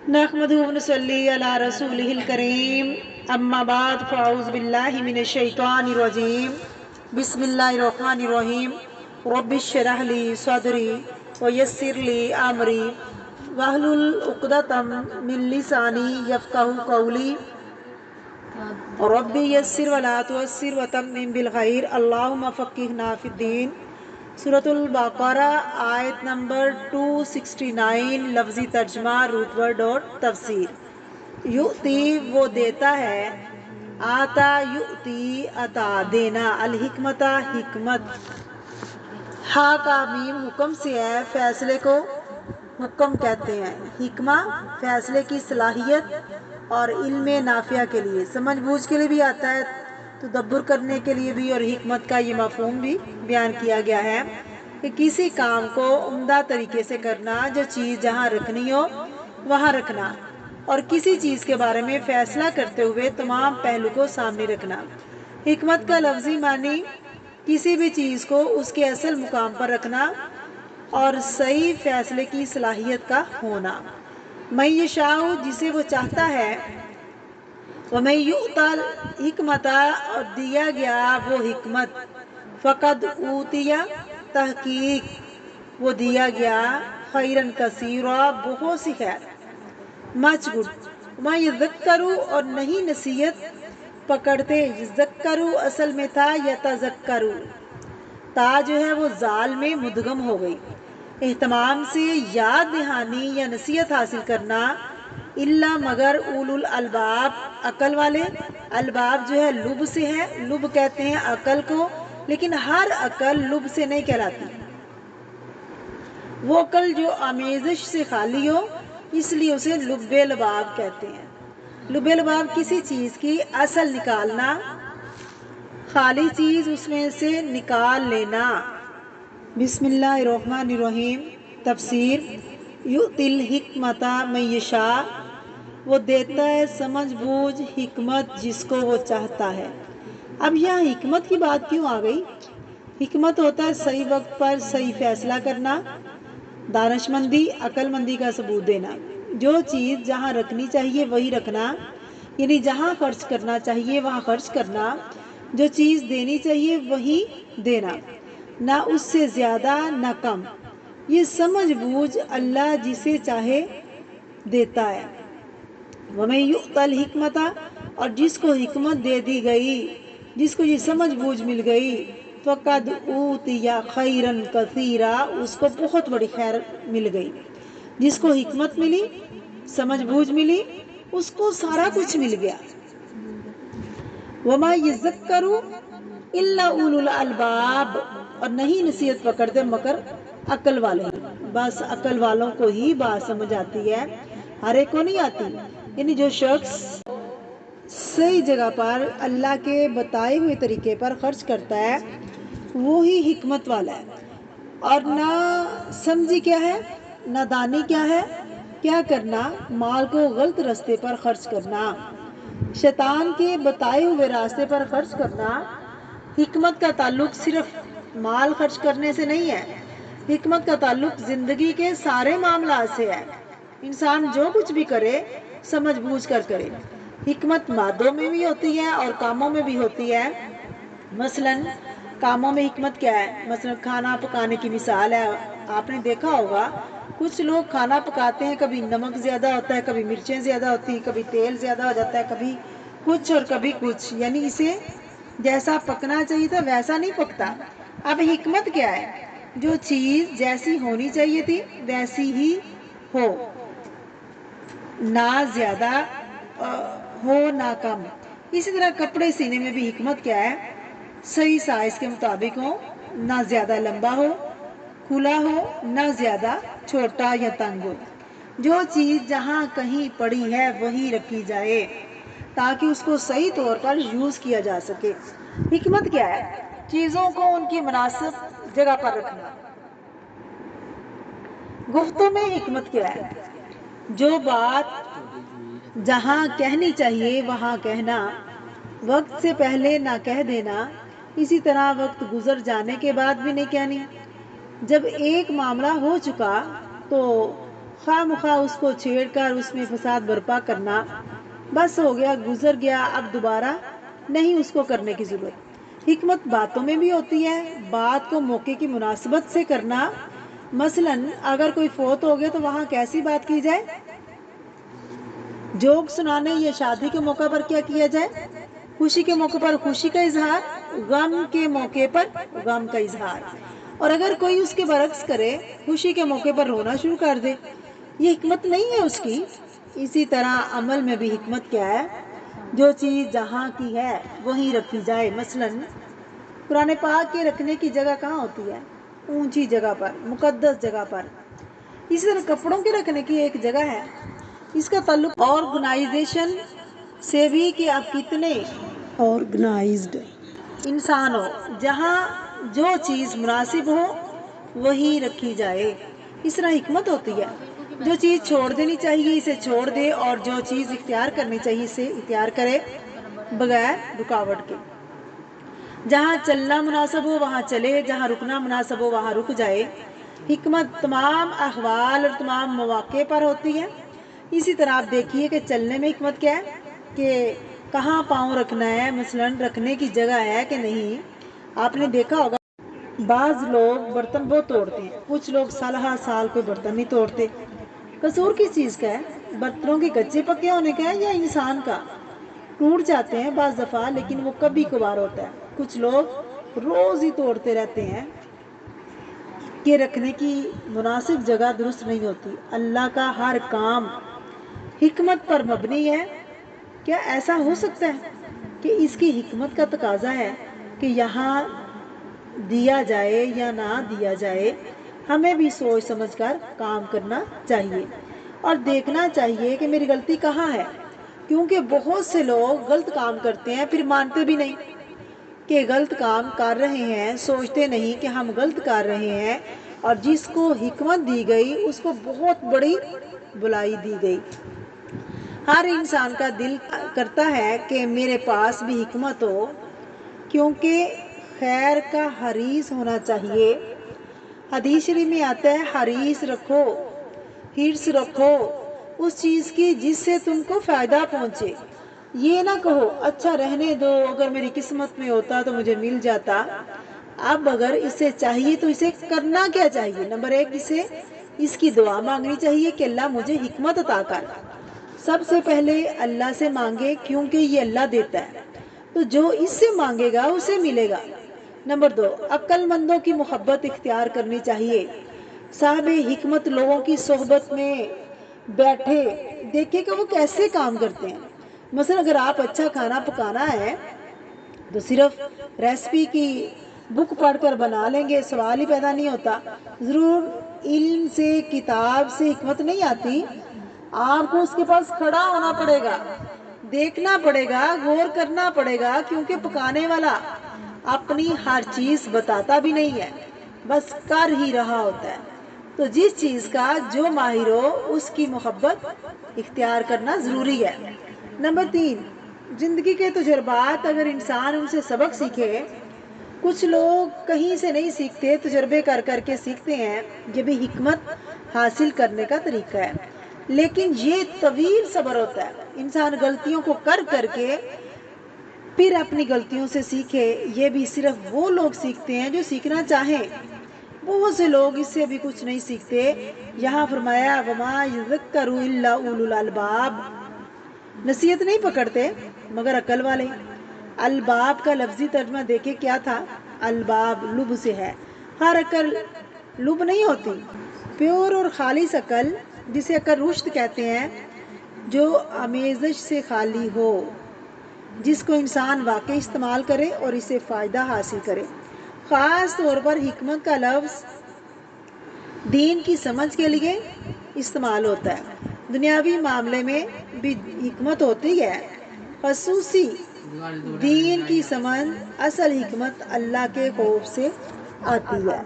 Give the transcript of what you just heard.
نحمدہ و نصلی علی رسولہ الکریم اما بعد فاعوذ باللہ من الشیطان الرجیم بسم اللہ الرحمن الرحیم رب اشرح لی صدری ویسر لی امری واحلل عقدۃ من لسانی یفقہوا قولی ربی یسر ولا تعسر وتمم بالخیر اللہم فقہنا فی الدین۔ سورۃ البقرہ آیت نمبر 269 لفظی ترجمہ روٹ ورڈ اور تفسیر۔ یؤتی وہ دیتا ہے، آتا یؤتی عطا دینا، الحکمت حکمت، ہا کا میم حکم سے ہے، فیصلے کو حکم کہتے ہیں۔ حکمہ فیصلے کی صلاحیت اور علم نافع کے لیے، سمجھ بوجھ کے لیے بھی آتا ہے، تدبر کرنے کے لیے بھی، اور حکمت کا یہ مفہوم بھی بیان کیا گیا ہے کہ کسی کام کو عمدہ طریقے سے کرنا، جو چیز جہاں رکھنی ہو وہاں رکھنا، اور کسی چیز کے بارے میں فیصلہ کرتے ہوئے تمام پہلو کو سامنے رکھنا۔ حکمت کا لفظی معنی کسی بھی چیز کو اس کے اصل مقام پر رکھنا اور صحیح فیصلے کی صلاحیت کا ہونا۔ من یشاء جسے وہ چاہتا ہے، ومن یؤت الحکمت اور دیا گیا وہ حکمت، فقد اوتی تحقیق وہ دیا گیا، خیرن کثیرا بہت سی خیر، مچ گڈ۔ وما یذکر اور نہیں نصیحت پکڑتے، یذکر اصل میں تھا یتذکر، تا جو ہے وہ زال میں مدغم ہو گئی، اہتمام سے یاد دہانی یا نصیحت حاصل کرنا، الا مگر اولو الالباب عقل والے۔ الباب جو ہے لب سے ہے، لب کہتے ہیں عقل کو، لیکن ہر عقل لب سے نہیں کہلاتی، وہ عقل جو آمیزش سے خالی ہو، اس لیے اسے لب لباب کہتے ہیں۔ لب لباب کسی چیز کی اصل نکالنا، خالی چیز اس میں سے نکال لینا۔ بسم اللہ الرحمن الرحیم، تفسیر۔ یؤتی الحکمت من یشاء وہ دیتا ہے سمجھ بوجھ حکمت جس کو وہ چاہتا ہے۔ اب یہاں حکمت کی بات کیوں آ گئی؟ حکمت ہوتا ہے صحیح وقت پر صحیح فیصلہ کرنا، دانش مندی، عقل مندی کا ثبوت دینا، جو چیز جہاں رکھنی چاہیے وہی رکھنا، یعنی جہاں خرچ کرنا چاہیے وہاں خرچ کرنا، جو چیز دینی چاہیے وہی دینا، نہ اس سے زیادہ نہ کم، یہ سمجھ بوجھ اللہ جسے چاہے دیتا ہے۔ ومن یؤت الحکمت اور جس کو حکمت دے دی گئی، جس کو یہ سمجھ بوجھ مل گئی، فقد اوتی خیرا کثیرا اس کو بہت بڑی خیر مل گئی۔ جس کو حکمت ملی، سمجھ بوجھ ملی، اس کو سارا کچھ مل گیا۔ وما یذکر الا اولو الالباب اور نہیں نصیحت پکڑتے مگر عقل والے ہی، بس عقل والوں کو ہی بات سمجھ آتی ہے، ہر ایک کو نہیں آتی۔ یعنی جو شخص صحیح جگہ پر اللہ کے بتائے ہوئے طریقے پر خرچ کرتا ہے وہی حکمت والا ہے، اور نہ سمجھی کیا ہے، نہ دانی کیا ہے، کیا کرنا، مال کو غلط راستے پر خرچ کرنا، شیطان کے بتائے ہوئے راستے پر خرچ کرنا۔ حکمت کا تعلق صرف مال خرچ کرنے سے نہیں ہے، حکمت کا تعلق زندگی کے سارے معاملات سے ہے۔ انسان جو کچھ بھی کرے سمجھ بوجھ کر کرے۔ حکمت مادوں میں بھی ہوتی ہے اور کاموں میں بھی ہوتی ہے۔ مثلاً کاموں میں حکمت کیا ہے؟ مثلاً کھانا پکانے کی مثال ہے، آپ نے دیکھا ہوگا کچھ لوگ کھانا پکاتے ہیں، کبھی نمک زیادہ ہوتا ہے، کبھی مرچیں زیادہ ہوتی ہیں، کبھی تیل زیادہ ہو جاتا ہے، کبھی کچھ اور کبھی کچھ، یعنی اسے جیسا پکنا چاہیے تھا ویسا نہیں پکتا۔ اب حکمت کیا ہے؟ جو چیز جیسی ہونی چاہیے تھی ویسی ہی ہو، نہ زیادہ ہو نہ کم۔ اسی طرح کپڑے سینے میں بھی حکمت کیا ہے؟ صحیح سائز کے مطابق ہو، نہ زیادہ لمبا ہو کھلا ہو، نہ زیادہ چھوٹا یا تنگ ہو، جو چیز جہاں کہیں پڑی ہے وہی رکھی جائے تاکہ اس کو صحیح طور پر یوز کیا جا سکے۔ حکمت کیا ہے؟ چیزوں کو ان کی مناسب جگہ پر رکھنا۔ گفتگو میں حکمت کیا ہے؟ جو بات جہاں کہنی چاہیے وہاں کہنا، وقت سے پہلے نہ کہہ دینا، اسی طرح وقت گزر جانے کے بعد بھی نہیں کہنی۔ جب ایک معاملہ ہو چکا تو خواہ مخواہ اس کو چھیڑ کر اس میں فساد برپا کرنا، بس ہو گیا، گزر گیا، اب دوبارہ نہیں اس کو کرنے کی ضرورت۔ حکمت باتوں میں بھی ہوتی ہے، بات کو موقع کی مناسبت سے کرنا۔ مثلاً اگر کوئی فوت ہو گیا تو وہاں کیسی بات کی جائے؟ جوک سنانے یا شادی کے موقع پر کیا کیا جائے؟ خوشی کے موقع پر خوشی کا اظہار، غم کے موقع پر غم کا اظہار۔ اور اگر کوئی اس کے برعکس کرے، خوشی کے موقع پر رونا شروع کر دے، یہ حکمت نہیں ہے اس کی۔ اسی طرح عمل میں بھی حکمت کیا ہے؟ جو چیز جہاں کی ہے وہیں رکھی جائے۔ مثلاً قرآن پاک کے رکھنے کی جگہ کہاں ہوتی ہے؟ اونچی جگہ پر، مقدس جگہ پر۔ اسی طرح کپڑوں کے رکھنے کی ایک جگہ ہے۔ اس کا تعلق آرگنائزیشن سے بھی کہ آپ کتنے آرگنائزڈ انسان ہو۔ جہاں جو چیز مناسب ہو وہی رکھی جائے، اس طرح حکمت ہوتی ہے۔ جو چیز چھوڑ دینی چاہیے اسے چھوڑ دے، اور جو چیز اختیار کرنی چاہیے اسے اختیار کرے بغیر رکاوٹ کے۔ جہاں چلنا مناسب ہو وہاں چلے، جہاں رکنا مناسب ہو وہاں رک جائے۔ حکمت تمام احوال اور تمام مواقع پر ہوتی ہے۔ اسی طرح آپ دیکھیے کہ چلنے میں حکمت کیا ہے کہ کہاں پاؤں رکھنا ہے، مثلاً رکھنے کی جگہ ہے کہ نہیں۔ آپ نے دیکھا ہوگا بعض لوگ برتن بہت توڑتے ہیں، کچھ لوگ سال ہر سال کوئی برتن نہیں توڑتے۔ قصور کس چیز کا ہے؟ برتنوں کے کچے پکے ہونے کا ہے یا انسان کا؟ ٹوٹ جاتے ہیں بعض دفعہ، لیکن وہ کبھی کبھار ہوتا ہے۔ کچھ لوگ روز ہی توڑتے رہتے ہیں کہ رکھنے کی مناسب جگہ درست نہیں ہوتی۔ اللہ کا ہر کام حکمت پر مبنی ہے۔ کیا ایسا ہو سکتا ہے کہ اس کی حکمت کا تقاضا ہے کہ یہاں دیا جائے یا نہ دیا جائے؟ ہمیں بھی سوچ سمجھ کر کام کرنا چاہیے اور دیکھنا چاہیے کہ میری غلطی کہاں ہے، کیونکہ بہت سے لوگ غلط کام کرتے ہیں پھر مانتے بھی نہیں کہ غلط کام کر رہے ہیں، سوچتے نہیں کہ ہم غلط کر رہے ہیں، اور جس کو حکمت دی گئی اس کو بہت بڑی بلائی دی گئی۔ ہر انسان کا دل کرتا ہے کہ میرے پاس بھی حکمت ہو، کیونکہ خیر کا حریص ہونا چاہیے۔ حدیث شریف میں آتا ہے حریص رکھو، حرص رکھو اس چیز کی جس سے تم کو فائدہ پہنچے۔ یہ نہ کہو اچھا رہنے دو، اگر میری قسمت میں ہوتا تو مجھے مل جاتا۔ اب اگر اسے چاہیے تو اسے کرنا کیا چاہیے؟ نمبر 1، اسے اس کی دعا مانگنی چاہیے کہ اللہ مجھے حکمت عطا کر۔ سب سے پہلے اللہ سے مانگے، کیونکہ یہ اللہ دیتا ہے، تو جو اس سے مانگے گا اسے ملے گا۔ نمبر 2، عقل مندوں کی محبت اختیار کرنی چاہیے۔ صاحب حکمت لوگوں کی صحبت میں بیٹھے، دیکھے کہ وہ کیسے کام کرتے ہیں۔ مثلا اگر آپ اچھا کھانا پکانا ہے تو صرف ریسپی کی بک پڑھ کر بنا لیں گے، سوال ہی پیدا نہیں ہوتا۔ ضرور علم سے، کتاب سے حکمت نہیں آتی، آپ کو اس کے پاس کھڑا ہونا پڑے گا، دیکھنا پڑے گا، غور کرنا پڑے گا، کیونکہ پکانے والا اپنی ہر چیز بتاتا بھی نہیں ہے، بس کر ہی رہا ہوتا ہے۔ تو جس چیز کا جو ماہر ہو اس کی محبت اختیار کرنا ضروری ہے۔ نمبر 3، زندگی کے تجربات، اگر انسان ان سے سبق سیکھے۔ کچھ لوگ کہیں سے نہیں سیکھتے، تجربے کر کر کے سیکھتے ہیں، یہ بھی حکمت حاصل کرنے کا طریقہ ہے، لیکن یہ طویل صبر ہوتا ہے۔ انسان غلطیوں کو کر کر کے پھر اپنی غلطیوں سے سیکھے، یہ بھی صرف وہ لوگ سیکھتے ہیں جو سیکھنا چاہیں۔ بہت سے لوگ اس سے بھی کچھ نہیں سیکھتے۔ یہاں فرمایا وَمَا يَذَّكَّرُ إِلَّا أُولُو الْأَلْبَابِ، نصیحت نہیں پکڑتے مگر عقل والے۔ الباب کا لفظی ترجمہ دیکھے کیا تھا؟ الباب لب سے ہے، ہر عقل لب نہیں ہوتی۔ پیور اور خالص عقل، جسے عقل رشد کہتے ہیں، جو آمیزش سے خالی ہو، جس کو انسان واقعی استعمال کرے اور اسے فائدہ حاصل کرے۔ خاص طور پر حکمت کا لفظ دین کی سمجھ کے لیے استعمال ہوتا ہے۔ دنیاوی معاملے میں بھی حکمت ہوتی ہے، خصوصی دین کی سمجھ، اصل حکمت اللہ کے خوف سے آتی ہے۔